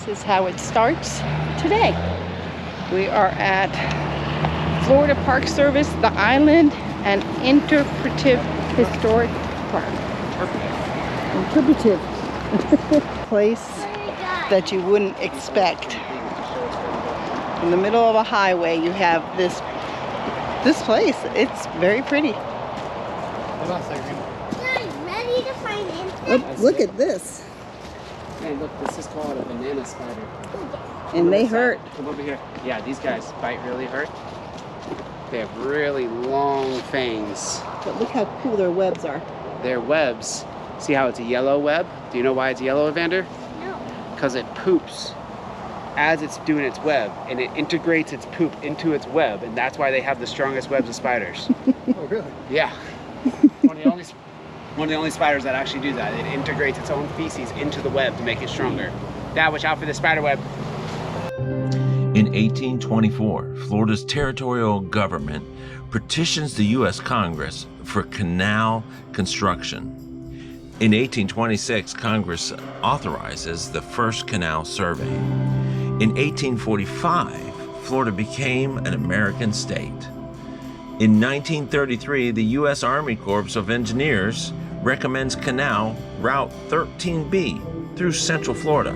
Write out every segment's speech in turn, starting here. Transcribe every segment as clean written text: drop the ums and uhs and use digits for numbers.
this is how it starts today. We are at Florida Park Service, the Island and Interpretive Historic Park. Interpretive. Place that you wouldn't expect. In the middle of a highway, you have this place. It's very pretty. Ready to find insects? Oh, look at this. Hey, look, this is called a banana spider. And they hurt. Come over here. Yeah, these guys bite really hurt. They have really long fangs. But look how cool their webs are. Their webs, see how it's a yellow web? Do you know why it's yellow, Evander? No. Because it poops as it's doing its web, and it integrates its poop into its web, and that's why they have the strongest webs of spiders. Oh, really? Yeah. One of the only spiders that actually do that. It integrates its own feces into the web to make it stronger. Now watch out for the spider web. In 1824, Florida's territorial government petitions the U.S. Congress for canal construction. In 1826, Congress authorizes the first canal survey. In 1845, Florida became an American state. In 1933, the U.S. Army Corps of Engineers recommends Canal Route 13B through Central Florida.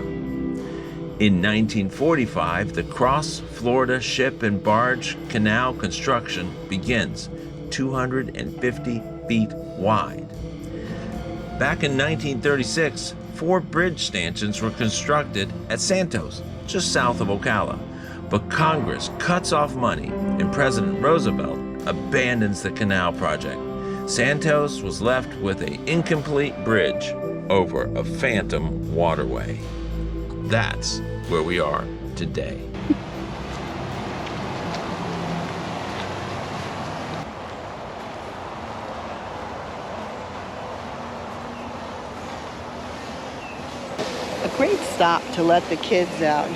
In 1945, the Cross Florida Ship and Barge Canal construction begins, 250 feet wide. Back in 1936, 4 bridge stanchions were constructed at Santos, just south of Ocala. But Congress cuts off money and President Roosevelt abandons the canal project. Santos was left with an incomplete bridge over a phantom waterway. That's where we are today. A great stop to let the kids out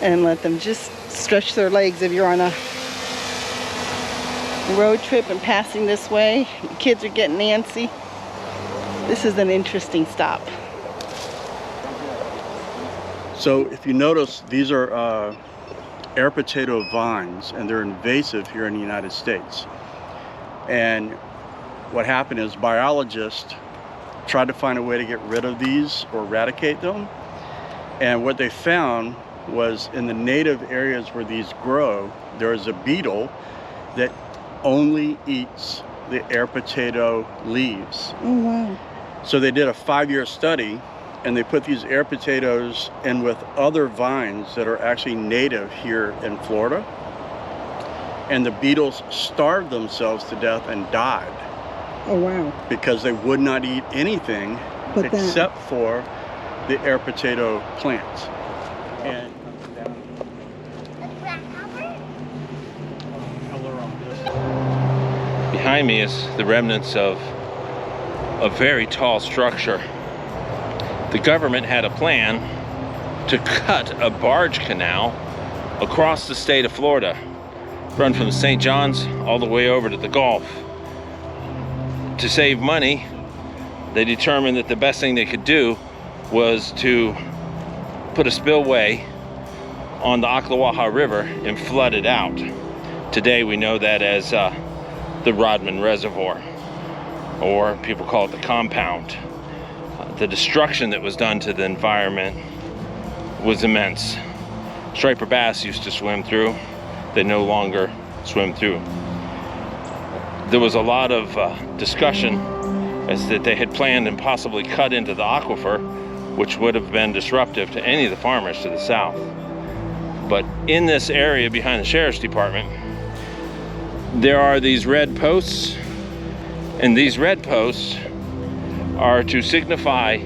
and let them just stretch their legs if you're on a road trip and passing this way. The kids are getting antsy. This is an interesting stop. So if you notice, these are air potato vines, and they're invasive here in the United States. And what happened is biologists tried to find a way to get rid of these or eradicate them. And what they found was in the native areas where these grow, there is a beetle that only eats the air potato leaves. Oh, wow. So they did a 5-year study, and they put these air potatoes in with other vines that are actually native here in Florida. And the beetles starved themselves to death and died. Oh, wow. Because they would not eat anything But except for the air potato plants. And Behind me is the remnants of a very tall structure. The government had a plan to cut a barge canal across the state of Florida, run from St. John's all the way over to the Gulf. To save money, they determined that the best thing they could do was to put a spillway on the Ocklawaha River and flood it out. Today we know that as the Rodman Reservoir, or people call it the compound. The destruction that was done to the environment was immense. Striper bass used to swim through. They no longer swim through. There was a lot of discussion as that they had planned and possibly cut into the aquifer, which would have been disruptive to any of the farmers to the south. But in this area behind the sheriff's department, there are these red posts, and these red posts are to signify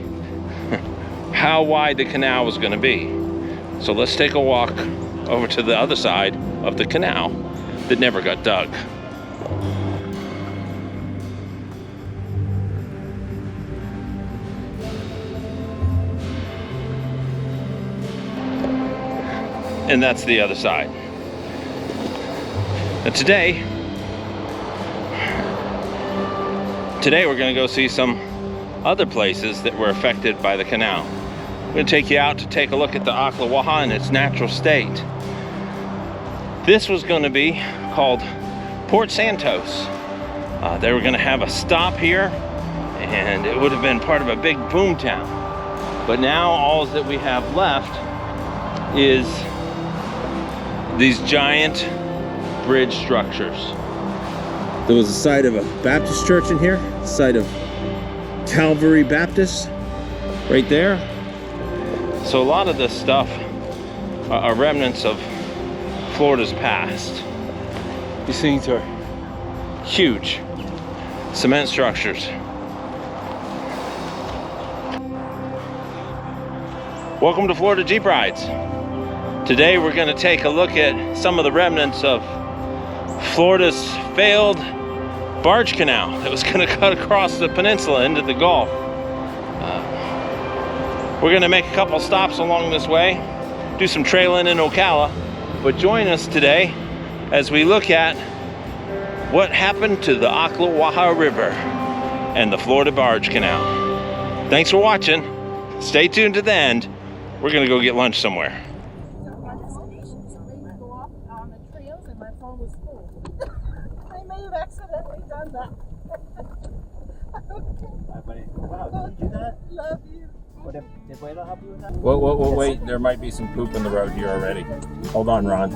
how wide the canal was going to be. So let's take a walk over to the other side of the canal that never got dug. And that's the other side. And today we're going to go see some other places that were affected by the canal. I'm going to take you out to take a look at the Ocklawaha in its natural state. This was going to be called Port Santos. They were going to have a stop here, and it would have been part of a big boom town. But now all that we have left is these giant bridge structures. There was a site of a Baptist church in here, site of Calvary Baptist right there. So a lot of this stuff are remnants of Florida's past. These things are huge cement structures. Welcome to Florida Jeep Rides. Today we're going to take a look at some of the remnants of Florida's failed barge canal that was going to cut across the peninsula into the Gulf. We're going to make a couple stops along this way, do some trailing in Ocala, but join us today as we look at what happened to the Ocklawaha River and the Florida Barge Canal. Thanks for watching. Stay tuned to the end. We're going to go get lunch somewhere. My destination, so they would go off on the trails and my phone was full. I may have accidentally done that. Okay. Hi, buddy. Wow, did you do that? Love you. What did Layla help you with that? Whoa, wait. There might be some poop in the road here already. Hold on, Ron.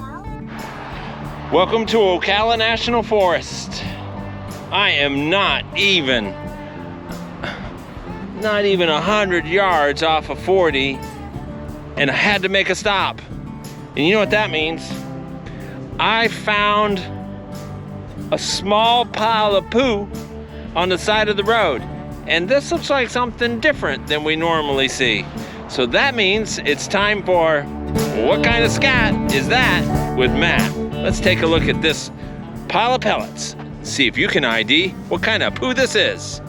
Welcome to Ocala National Forest. I am not even 100 yards off of 40, and I had to make a stop. And you know what that means? I found a small pile of poo on the side of the road. And this looks like something different than we normally see. So that means it's time for What Kind of Scat Is That with Matt. Let's take a look at this pile of pellets. See if you can ID what kind of poo this is.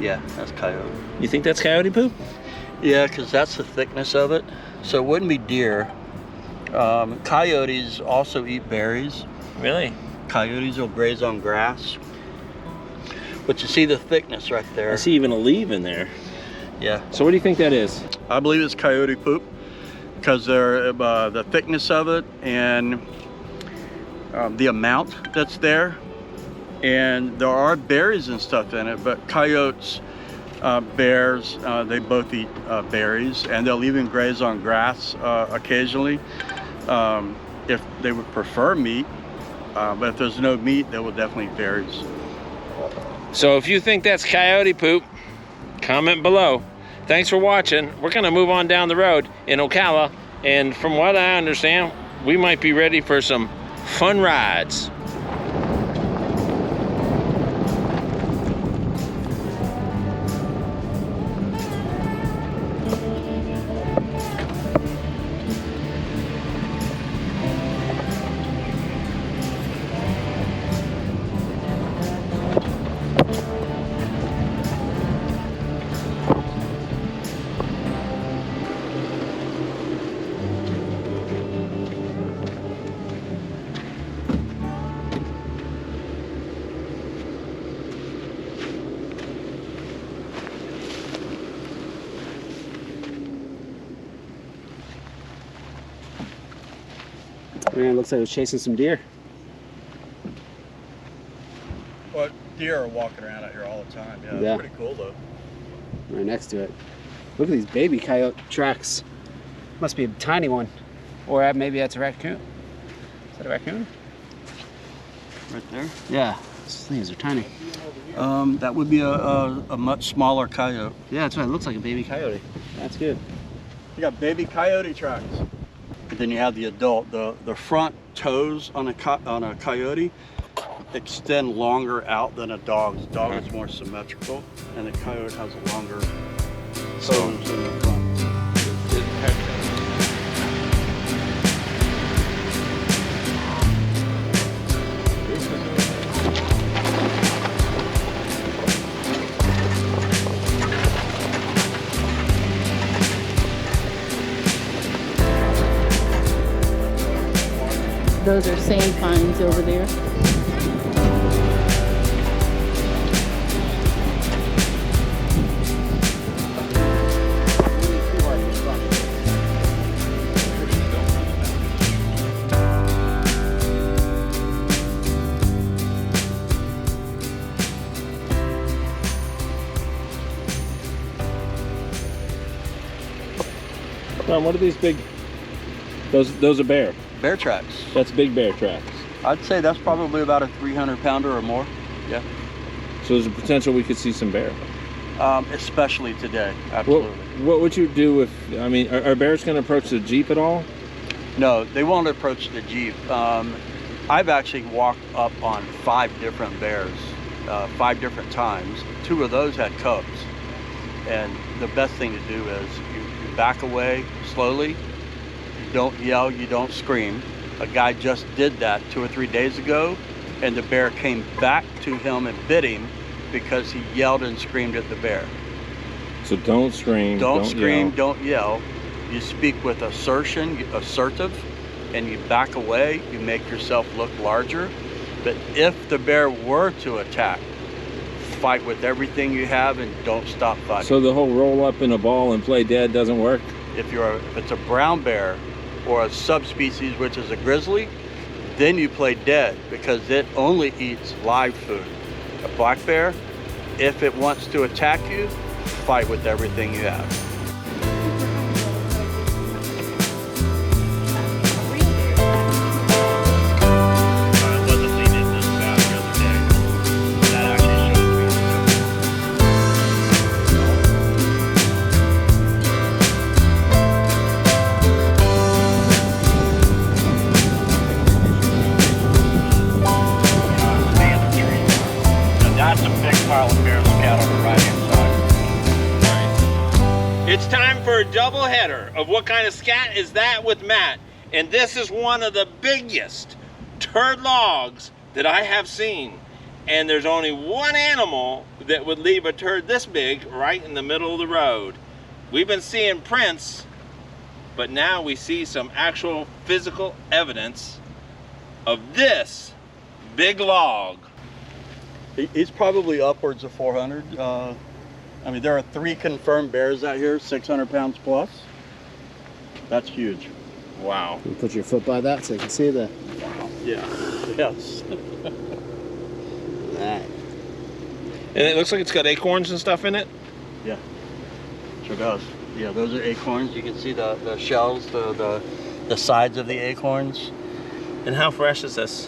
Yeah, that's coyote. You think that's coyote poop? Yeah, because that's the thickness of it. So it wouldn't be deer. Coyotes also eat berries. Really? Coyotes will graze on grass. But you see the thickness right there. I see even a leaf in there. Yeah. So what do you think that is? I believe it's coyote poop because they're the thickness of it and the amount that's there. And there are berries and stuff in it, but coyotes, bears, they both eat berries, and they'll even graze on grass occasionally if they would prefer meat. But if there's no meat, they will definitely eat berries. So if you think that's coyote poop, comment below. Thanks for watching. We're gonna move on down the road in Ocala, and from what I understand, we might be ready for some fun rides. Man, looks like it was chasing some deer. Well, deer are walking around out here all the time. Yeah, Yeah. that's pretty cool though. Right next to it. Look at these baby coyote tracks. Must be a tiny one. Or maybe that's a raccoon. Is that a raccoon? Right there. Yeah. These things are tiny. That would be a much smaller coyote. Yeah, that's right. It looks like a baby coyote. That's good. You got baby coyote tracks. And then you have the adult. The front toes on a coyote extend longer out than a dog's. The dog is more symmetrical, and the coyote has longer toes in the front. Those are sand pines over there. Tom, what are these big? Those are bear. Bear tracks. That's big bear tracks. I'd say that's probably about a 300-pounder or more. Yeah. So there's a potential we could see some bear. Especially today, absolutely. What would you do if, I mean, are bears going to approach the Jeep at all? No, they won't approach the Jeep. I've actually walked up on 5 different bears, 5 different times. 2 of those had cubs. And the best thing to do is you back away slowly. You don't yell, you don't scream. A guy just did that 2 or 3 days ago, and the bear came back to him and bit him because he yelled and screamed at the bear. So don't scream. Don't scream, yell. don't yell. You speak with assertive, and you back away. You make yourself look larger. But if the bear were to attack, fight with everything you have and don't stop fighting. So the whole roll up in a ball and play dead doesn't work? If it's a brown bear or a subspecies, which is a grizzly, then you play dead because it only eats live food. A black bear, if it wants to attack you, fight with everything you have. It's time for a double header of What Kind of Scat Is That with Matt. And this is one of the biggest turd logs that I have seen. And there's only one animal that would leave a turd this big right in the middle of the road. We've been seeing prints, but now we see some actual physical evidence of this big log. He's probably upwards of 400. I mean, there are 3 confirmed bears out here, 600 pounds plus. That's huge. Wow. You put your foot by that so you can see the... Yeah. Yes. Right. And it looks like it's got acorns and stuff in it? Yeah, sure does. Yeah, those are acorns. You can see the shells, the sides of the acorns. And how fresh is this?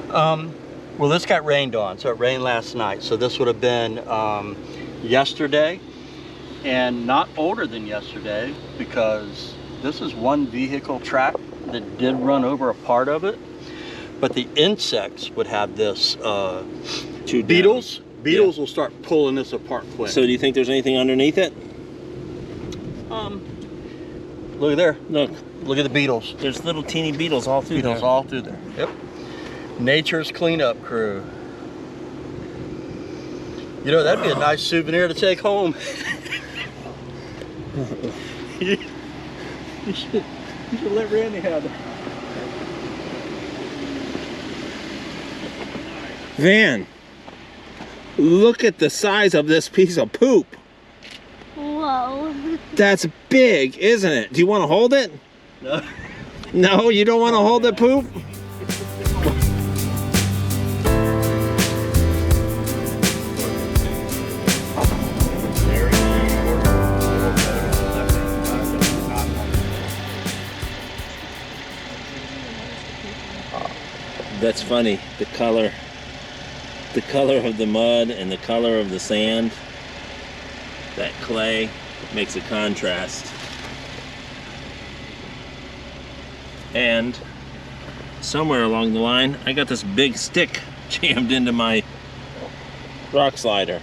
Well, this got rained on, so it rained last night. So this would have been yesterday, and not older than yesterday, because this is one vehicle track that did run over a part of it. But the insects would have this. Beetles will start pulling this apart quick. So do you think there's anything underneath it? Look at there. Look at the beetles. There's little teeny beetles all through Beetles there. all through there. Yep. Nature's cleanup crew. You know, that'd be a nice souvenir to take home. you should let Randy have it. Van, look at the size of this piece of poop. Whoa. That's big, isn't it? Do you want to hold it? No. No, you don't want to hold the poop? That's funny, the color of the mud and the color of the sand, that clay makes a contrast. And somewhere along the line, I got this big stick jammed into my rock slider.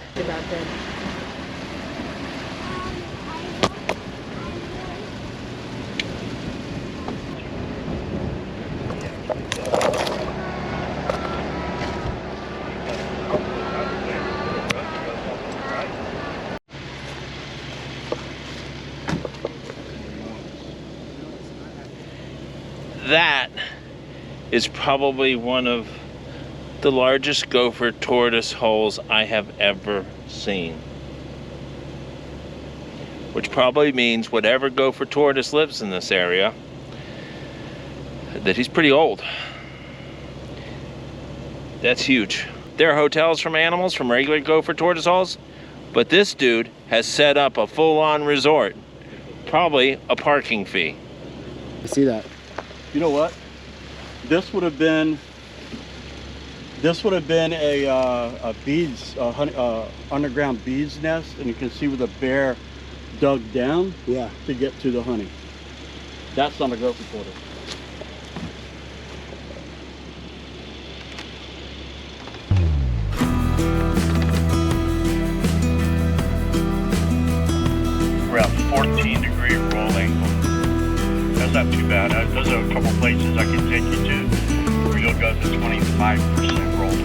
That is probably one of the largest gopher tortoise holes I have ever seen. Which probably means whatever gopher tortoise lives in this area, that he's pretty old. That's huge. There are hotels from animals, from regular gopher tortoise holes, but this dude has set up a full-on resort probably a parking fee. I see that. You know what? This would have been a bees, underground bees nest, and you can see where the bear dug down Yeah. to get to the honey. That's not a growth reporter. Around 14-degree roll angle. That's not too bad. Those are a couple places I can take you to where you'll go to 25% roll.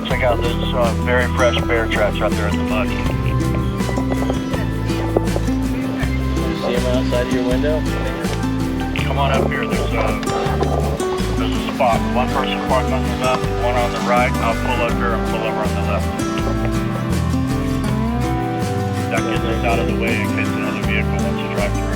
Check out this very fresh bear tracks right there in the mud. You see them outside of your window? Come on up here. There's a spot. One person parked on the left, one on the right. I'll pull up here and pull over on the left. That gets us out of the way in case another vehicle wants to drive through.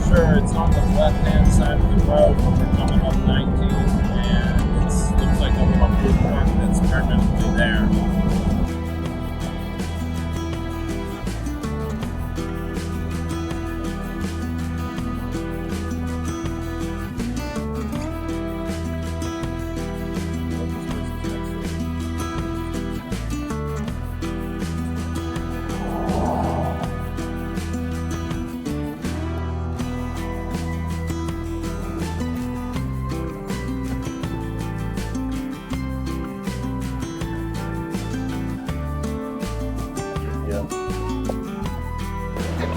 Sure, it's on the left-hand side of the road when we're coming up 19, and it looks like a public park that's permanently there.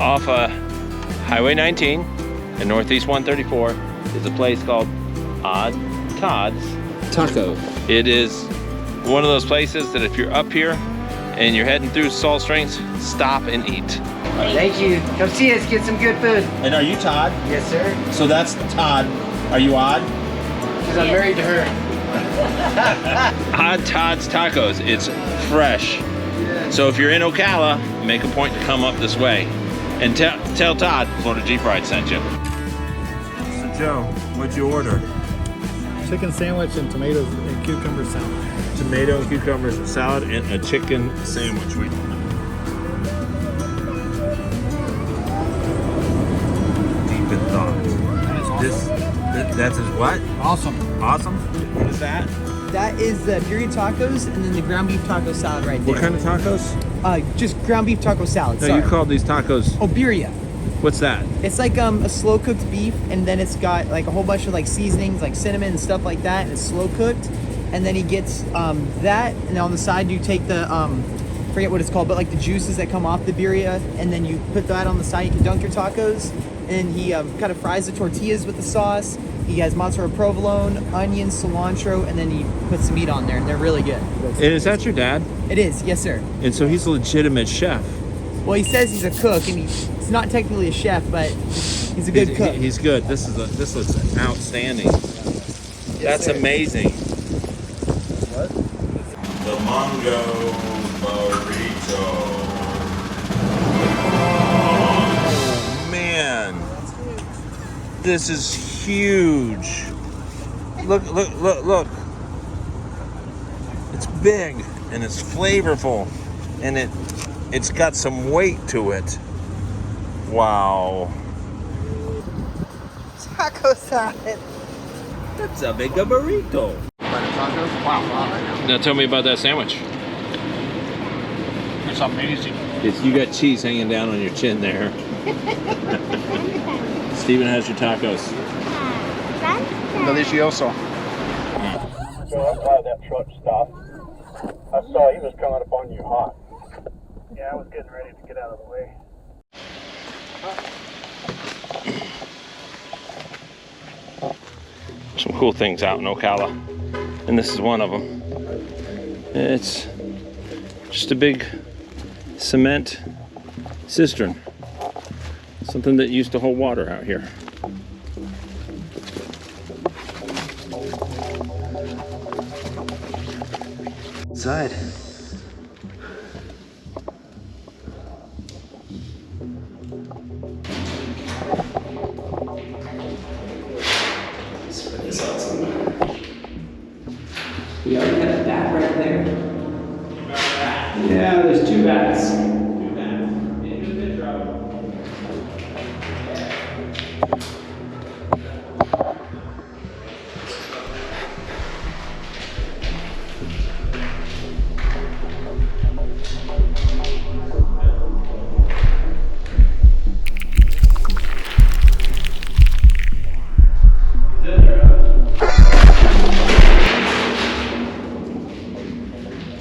Off Highway 19 and Northeast 134 is a place called Todd's Taco. It is one of those places that if you're up here and you're heading through Salt Springs, stop and eat. Thank you. Come see us, get some good food. And are you Todd? Yes, sir. So that's Todd. Are you odd? Because I'm married to her. Odd Todd's Tacos. It's fresh. So if you're in Ocala, make a point to come up this way. And tell Todd Florida Jeep Ride sent you. So Joe, what'd you order? Chicken sandwich and tomatoes and cucumber salad. Tomato and cucumber salad and a chicken sandwich. Deep in thought. That's his what? Awesome. Awesome? What is that? That is the birria tacos and then the ground beef taco salad right there. What kind of tacos? Just ground beef taco salad. No, sorry. you called these tacos. Oh, birria. What's that? It's like a slow cooked beef, and then it's got like a whole bunch of like seasonings, like cinnamon and stuff like that, and it's slow cooked. And then he gets that, and on the side you take the forget what it's called, but like the juices that come off the birria, and then you put that on the side. You can dunk your tacos, and he kind of fries the tortillas with the sauce. He has mozzarella provolone, onions, cilantro, and then he puts some meat on there, and they're really good. And is that your dad? It is, yes sir. And so he's a legitimate chef. Well, he says he's a cook, and he's not technically a chef, but he's a good cook. He's good. This looks outstanding. That's amazing. What? The Mongo Burrito. Oh man, this is huge. Look. It's big and it's flavorful, and it's got some weight to it. Wow. Taco salad. That's a big burrito. Now tell me about that sandwich. It's amazing. You got cheese hanging down on your chin there. Steven has your tacos. Delicioso. So I'm glad that truck stopped. I saw he was coming up on you hot. Yeah, I was getting ready to get out of the way. Some cool things out in Ocala, and this is one of them. It's just a big cement cistern, something that used to hold water out here. inside. Let's put this out somewhere. We already got a bat right there. Yeah, there's 2 bats. 2 bats. Into the picture.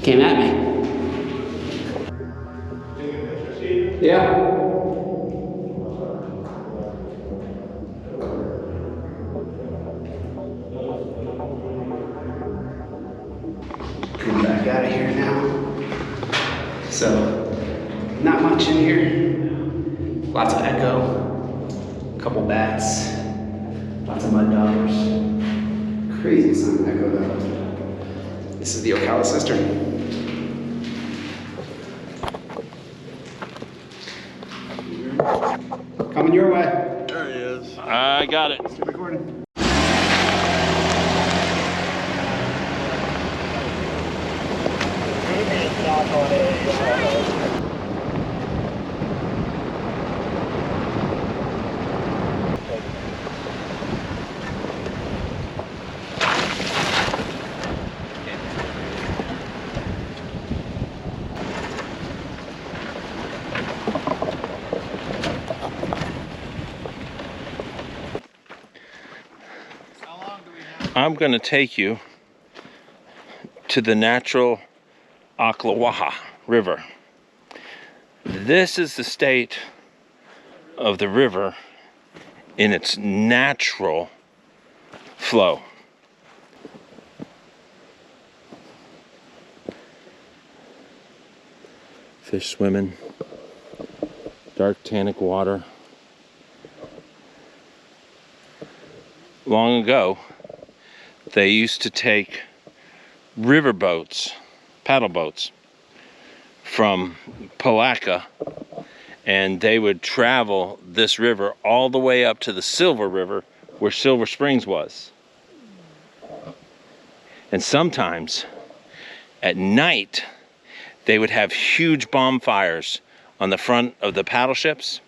Came at me. Yeah. Come back out of here now. So, not much in here. Lots of echo. A couple bats. Lots of mud daubers. Crazy sound echo though. This is the Ocala cistern. Coming your way. There he is. I got it. Still recording. I'm going to take you to the natural Ocklawaha River. This is the state of the river in its natural flow. Fish swimming, dark tannic water. Long ago, they used to take river boats, paddle boats, from Palaca, and they would travel this river all the way up to the Silver River where Silver Springs was. And sometimes at night they would have huge bonfires on the front of the paddle ships,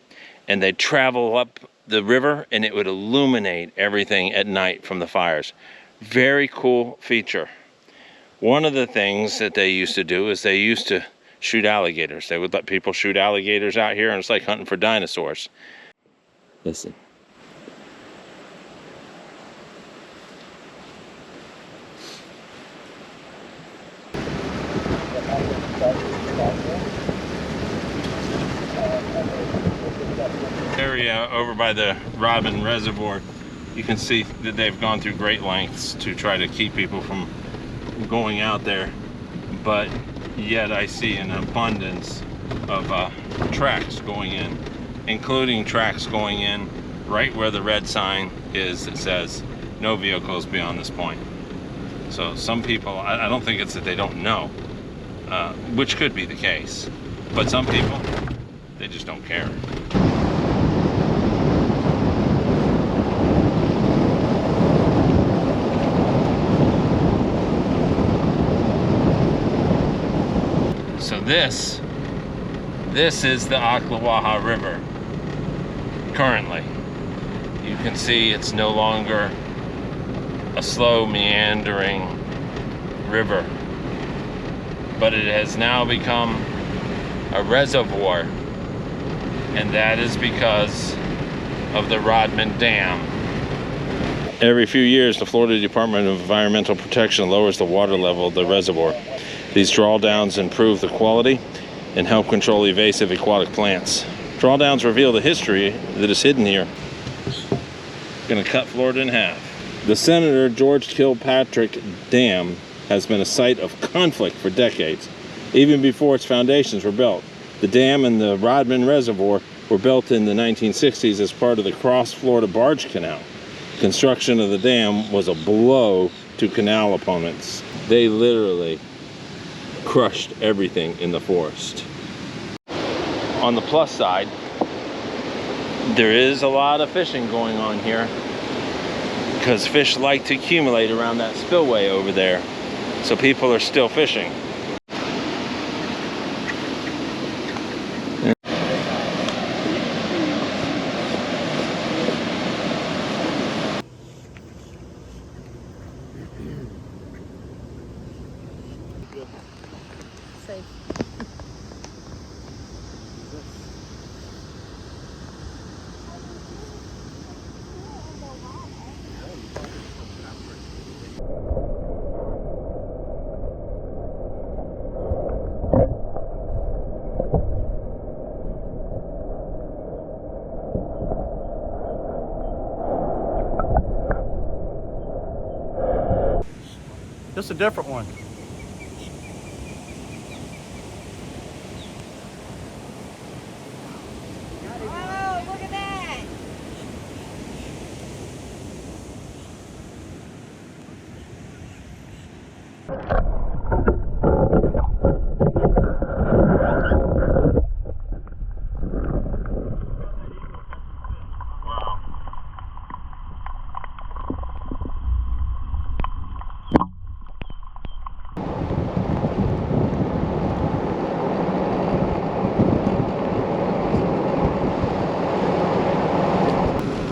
and they'd travel up the river and it would illuminate everything at night from the fires. Very cool feature. One of the things that they used to do is they used to shoot alligators. They would let people shoot alligators out here, and it's like hunting for dinosaurs. Listen. Area over by the Rodman Reservoir, you can see that they've gone through great lengths to try to keep people from going out there, but yet I see an abundance of tracks going in, including tracks going in right where the red sign is that says no vehicles beyond this point. So some people, I don't think it's that they don't know, which could be the case, but some people, they just don't care. So this is the Ocklawaha River currently. You can see it's no longer a slow meandering river, but it has now become a reservoir, and that is because of the Rodman Dam. Every few years, the Florida Department of Environmental Protection lowers the water level of the reservoir. These drawdowns improve the quality and help control invasive aquatic plants. Drawdowns reveal the history that is hidden here. Gonna cut Florida in half. The Senator George Kilpatrick Dam has been a site of conflict for decades, even before its foundations were built. The dam and the Rodman Reservoir were built in the 1960s as part of the Cross-Florida Barge Canal. Construction of the dam was a blow to canal opponents. They literally crushed everything in the forest. On the plus side, there is a lot of fishing going on here because fish like to accumulate around that spillway over there. So people are still fishing. Just a different one. Oh, look at that!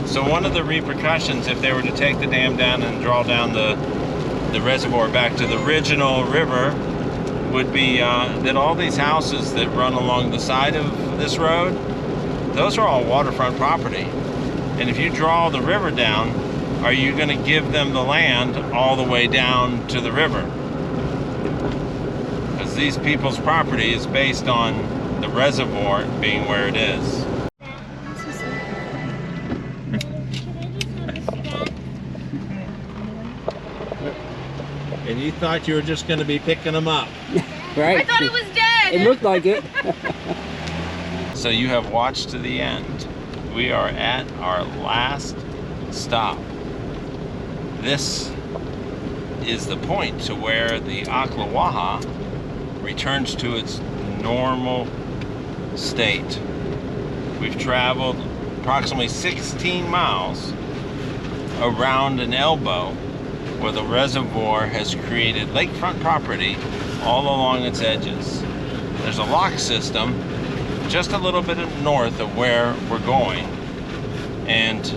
So one of the repercussions, if they were to take the dam down and draw down the reservoir back to the original river, would be that all these houses that run along the side of this road, those are all waterfront property. And if you draw the river down, are you going to give them the land all the way down to the river? Because these people's property is based on the reservoir being where it is. And you thought you were just going to be picking them up. Right? I thought it was dead! It looked like it. So you have watched to the end. We are at our last stop. This is the point to where the Ocklawaha returns to its normal state. We've traveled approximately 16 miles around an elbow where the reservoir has created lakefront property all along its edges. There's a lock system just a little bit north of where we're going. And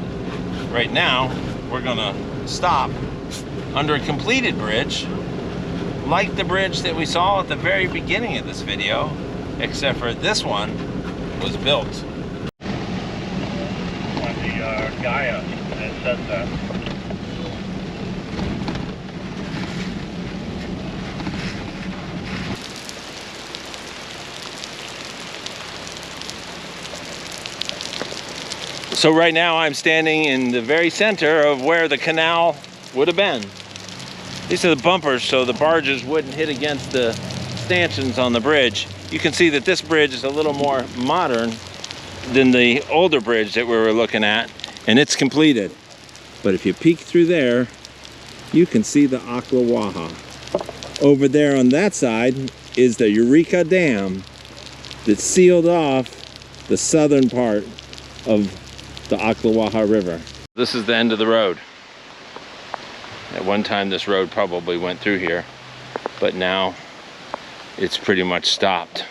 right now, we're gonna stop under a completed bridge, like the bridge that we saw at the very beginning of this video, except for this one was built. On the Gaia, it says that. So right now I'm standing in the very center of where the canal would have been. These are the bumpers so the barges wouldn't hit against the stanchions on the bridge. You can see that this bridge is a little more modern than the older bridge that we were looking at, and it's completed. But if you peek through there, you can see the Ocklawaha. Over there on that side is the Eureka Dam that sealed off the southern part of the Ocklawaha River. This is the end of the road. At one time this road probably went through here, but now it's pretty much stopped.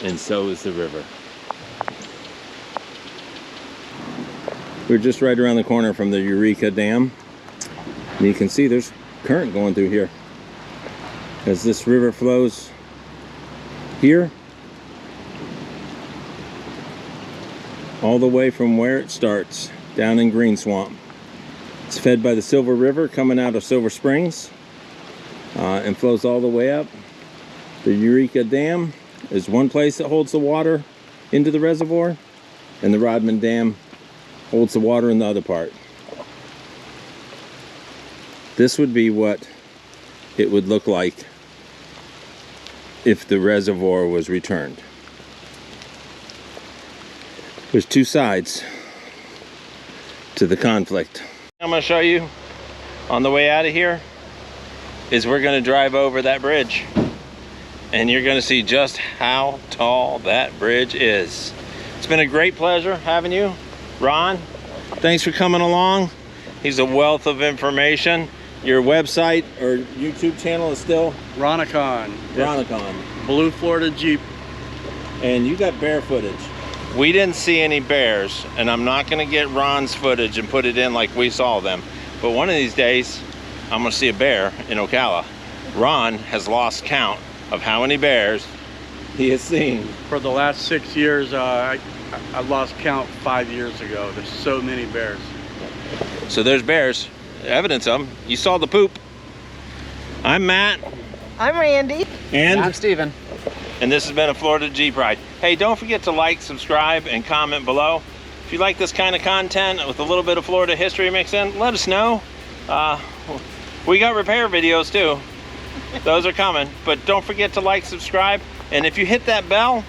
And so is the river. We're just right around the corner from the Eureka Dam. And you can see there's current going through here. As this river flows here, all the way from where it starts, down in Green Swamp. It's fed by the Silver River coming out of Silver Springs and flows all the way up. The Eureka Dam is one place that holds the water into the reservoir, and the Rodman Dam holds the water in the other part. This would be what it would look like if the reservoir was returned. There's two sides to the conflict. I'm gonna show you on the way out of here is we're gonna drive over that bridge. And you're gonna see just how tall that bridge is. It's been a great pleasure having you. Ron, thanks for coming along. He's a wealth of information. Your website or YouTube channel is still? Ronicon. Ronicon. Blue Florida Jeep. And you got bear footage. We didn't see any bears, and I'm not gonna get Ron's footage and put it in like we saw them. But one of these days, I'm gonna see a bear in Ocala. Ron has lost count of how many bears he has seen. For the last 6 years, I lost count 5 years ago. There's so many bears. So there's bears, evidence of them. You saw the poop. I'm Matt. I'm Randy. And I'm Steven. And this has been a Florida Jeep Ride. Hey, don't forget to like, subscribe, and comment below. If you like this kind of content with a little bit of Florida history mixed in, let us know. We got repair videos too. Those are coming. But don't forget to like, subscribe, and if you hit that bell,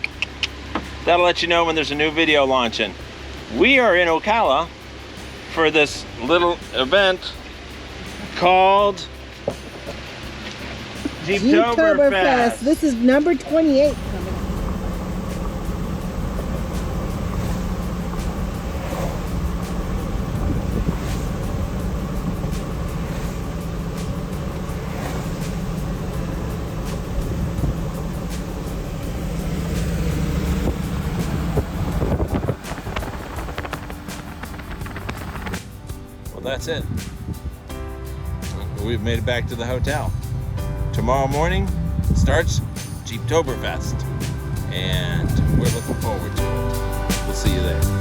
that'll let you know when there's a new video launching. We are in Ocala for this little event called Jeeptoberfest. This is number 28. Well, that's it. We've made it back to the hotel. Tomorrow morning starts Jeeptoberfest, and we're looking forward to it. We'll see you there.